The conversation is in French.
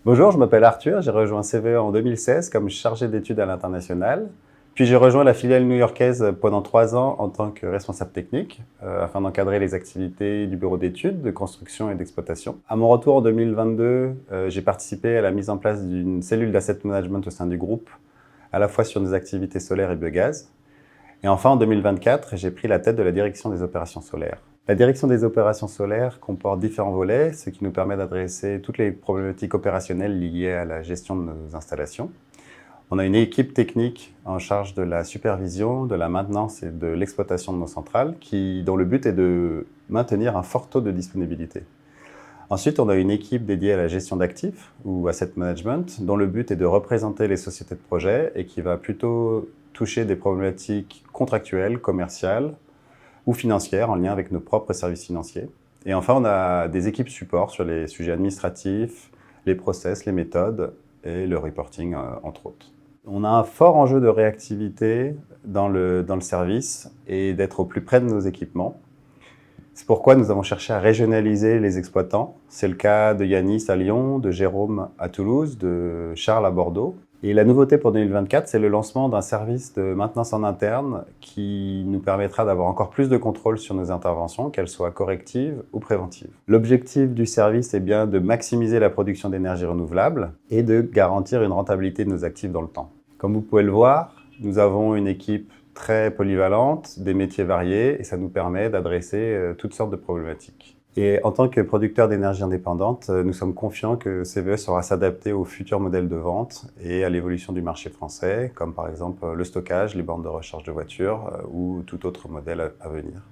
Bonjour, je m'appelle Arthur, j'ai rejoint CVE en 2016 comme chargé d'études à l'international. Puis j'ai rejoint la filiale new-yorkaise pendant 3 ans en tant que responsable technique, afin d'encadrer les activités du bureau d'études, de construction et d'exploitation. À mon retour en 2022, j'ai participé à la mise en place d'une cellule d'asset management au sein du groupe, à la fois sur des activités solaires et biogaz. Et enfin, en 2024, j'ai pris la tête de la direction des opérations solaires. La direction des opérations solaires comporte différents volets, ce qui nous permet d'adresser toutes les problématiques opérationnelles liées à la gestion de nos installations. On a une équipe technique en charge de la supervision, de la maintenance et de l'exploitation de nos centrales, dont le but est de maintenir un fort taux de disponibilité. Ensuite, on a une équipe dédiée à la gestion d'actifs, ou asset management, dont le but est de représenter les sociétés de projet et qui va plutôt toucher des problématiques contractuelles, commerciales ou financières en lien avec nos propres services financiers. Et enfin, on a des équipes support sur les sujets administratifs, les process, les méthodes et le reporting, entre autres. On a un fort enjeu de réactivité dans le service et d'être au plus près de nos équipements. C'est pourquoi nous avons cherché à régionaliser les exploitants. C'est le cas de Yanis à Lyon, de Jérôme à Toulouse, de Charles à Bordeaux. Et la nouveauté pour 2024, c'est le lancement d'un service de maintenance en interne qui nous permettra d'avoir encore plus de contrôle sur nos interventions, qu'elles soient correctives ou préventives. L'objectif du service est bien de maximiser la production d'énergie renouvelable et de garantir une rentabilité de nos actifs dans le temps. Comme vous pouvez le voir, nous avons une équipe très polyvalente, des métiers variés, et ça nous permet d'adresser toutes sortes de problématiques. Et en tant que producteur d'énergie indépendante, nous sommes confiants que CVE saura s'adapter aux futurs modèles de vente et à l'évolution du marché français, comme par exemple le stockage, les bornes de recharge de voitures ou tout autre modèle à venir.